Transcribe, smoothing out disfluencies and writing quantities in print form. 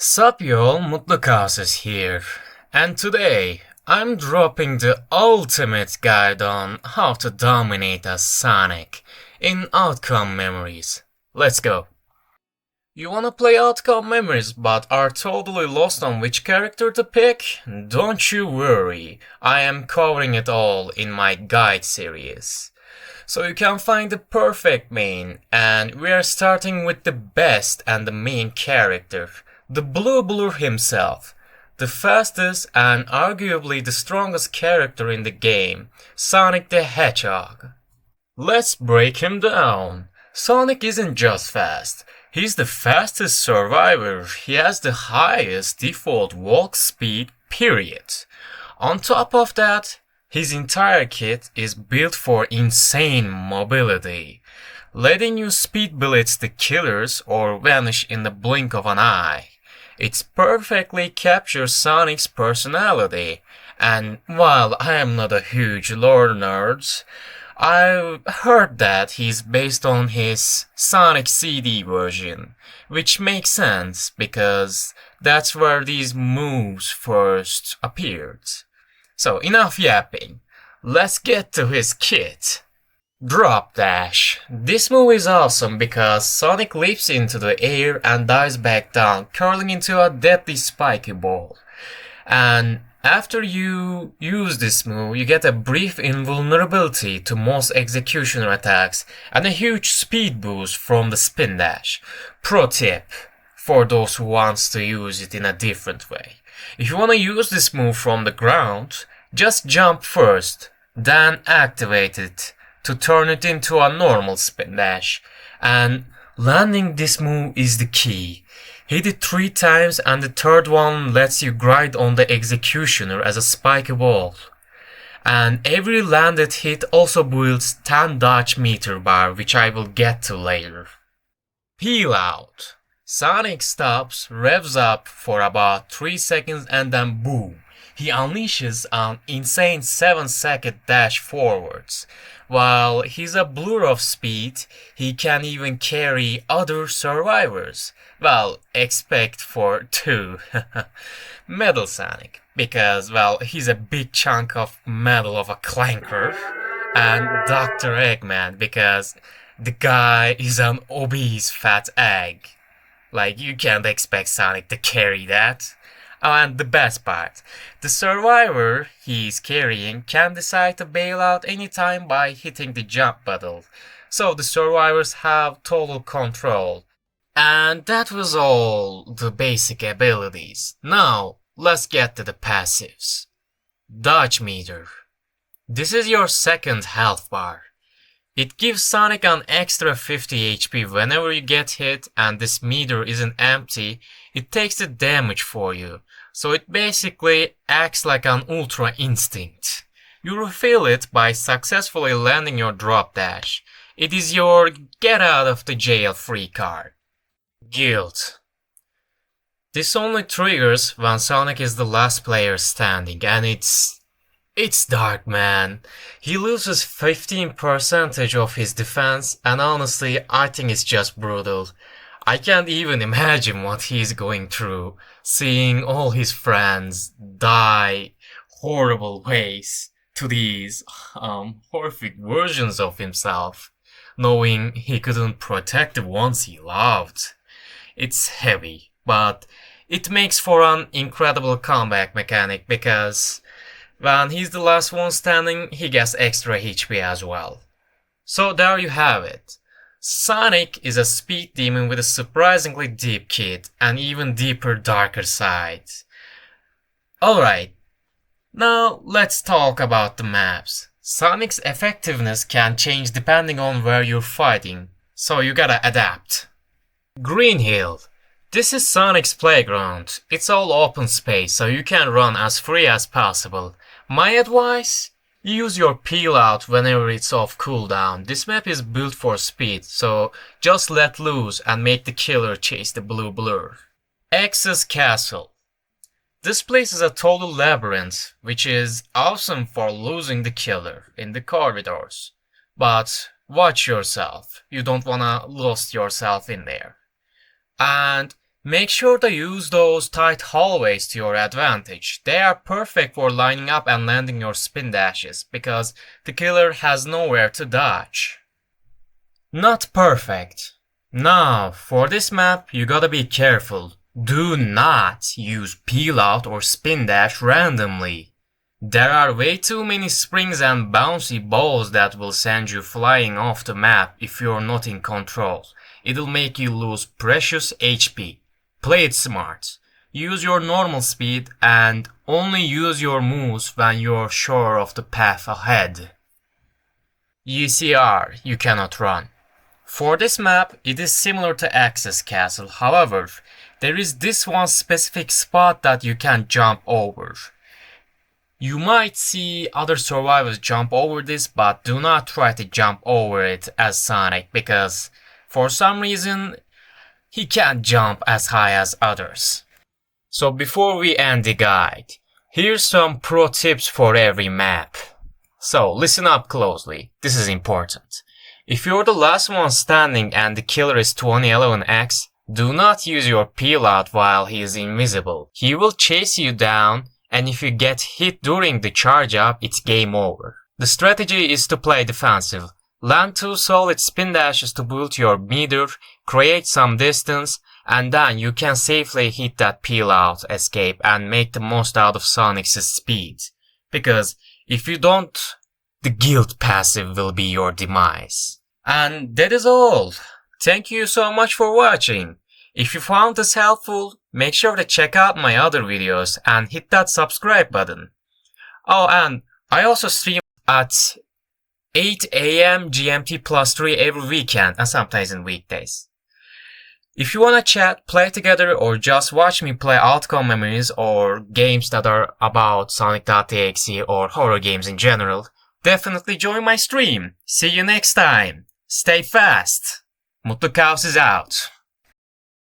Sup y'all, mutlu khaos is here, and today I'm dropping the ultimate guide on how to dominate as Sonic in Outcome Memories. Let's go. You wanna play Outcome Memories but are totally lost on which character to pick? Don't you worry, I am covering it all in my guide series. So you can find the perfect main, and we are starting with the best and the main character, the Blue Blur himself, the fastest and arguably the strongest character in the game, Sonic the Hedgehog. Let's break him down. Sonic isn't just fast, he's the fastest survivor, he has the highest default walk speed, period. On top of that, his entire kit is built for insane mobility, letting you speed blitz the killers or vanish in the blink of an eye. It perfectly captures Sonic's personality, and while I am not a huge lore nerd, I've heard that he's based on his Sonic CD version, which makes sense because that's where these moves first appeared. So enough yapping, let's get to his kit. Drop Dash. This move is awesome because Sonic leaps into the air and dives back down, curling into a deadly spiky ball. And after you use this move, you get a brief invulnerability to most executioner attacks and a huge speed boost from the Spin Dash. Pro tip for those who wants to use it in a different way. If you want to use this move from the ground, just jump first, then activate it to turn it into a normal Spin Dash. And landing this move is the key. Hit it 3 times and the third one lets you grind on the executioner as a spiky ball. And every landed hit also builds 10 dodge meter bar, which I will get to later. Peel out. Sonic stops, revs up for about 3 seconds and then boom. He unleashes an insane 7-second dash forwards. While he's a blur of speed, he can even carry other survivors. Well, expect for 2. Metal Sonic, because, well, he's a big chunk of metal of a clanker. And Dr. Eggman, because the guy is an obese fat egg. Like, you can't expect Sonic to carry that. Oh, and the best part, the survivor he's carrying can decide to bail out anytime by hitting the jump button, so the survivors have total control. And that was all the basic abilities. Now, let's get to the passives. Dodge meter. This is your second health bar. It gives Sonic an extra 50 HP whenever you get hit, and this meter isn't empty, it takes the damage for you. So it basically acts like an ultra instinct. You refill it by successfully landing your drop dash. It is your get out of the jail free card. Guilt. This only triggers when Sonic is the last player standing, and it's dark, man. He loses 15% of his defense, and honestly, I think it's just brutal. I can't even imagine what he's going through, seeing all his friends die horrible ways to these horrific versions of himself, knowing he couldn't protect the ones he loved. It's heavy, but it makes for an incredible comeback mechanic because when he's the last one standing, he gets extra HP as well. So there you have it. Sonic is a speed demon with a surprisingly deep kit and even deeper darker side. Alright, now let's talk about the maps. Sonic's effectiveness can change depending on where you're fighting, so you gotta adapt. Green Hill. This is Sonic's playground. It's all open space, so you can run as free as possible. My advice? Use your peel out whenever it's off cooldown. This map is built for speed, so just let loose and make the killer chase the blue blur. X's Castle. This place is a total labyrinth, which is awesome for losing the killer in the corridors. But watch yourself, you don't wanna lose yourself in there. And Make sure to use those tight hallways to your advantage. They are perfect for lining up and landing your spin dashes, because the killer has nowhere to dodge. Not perfect. Now, for this map, you gotta be careful. Do not use peel out or spin dash randomly. There are way too many springs and bouncy balls that will send you flying off the map if you're not in control. It'll make you lose precious HP. Play it smart. Use your normal speed and only use your moves when you're sure of the path ahead. UCR, you cannot run. For this map, it is similar to Access Castle, however, there is this one specific spot that you can jump over. You might see other survivors jump over this, but do not try to jump over it as Sonic, because for some reason, he can't jump as high as others. So before we end the guide, here's some pro tips for every map. So listen up closely, this is important. If you're the last one standing and the killer is 2011X, do not use your peel out while he is invisible. He will chase you down, and if you get hit during the charge up, it's game over. The strategy is to play defensive. Land 2 solid spin dashes to build your meter, create some distance, and then you can safely hit that peel out escape and make the most out of Sonic's speed. Because if you don't, the guild passive will be your demise. And that is all. Thank you so much for watching. If you found this helpful, make sure to check out my other videos and hit that subscribe button. Oh, and I also stream at 8 AM GMT +3 every weekend and sometimes in weekdays. If you wanna chat, play together, or just watch me play Outcome Memories or games that are about sonicthehedgehog or horror games in general, definitely join my stream. See you next time. Stay fast. Mutlu Khaos is out.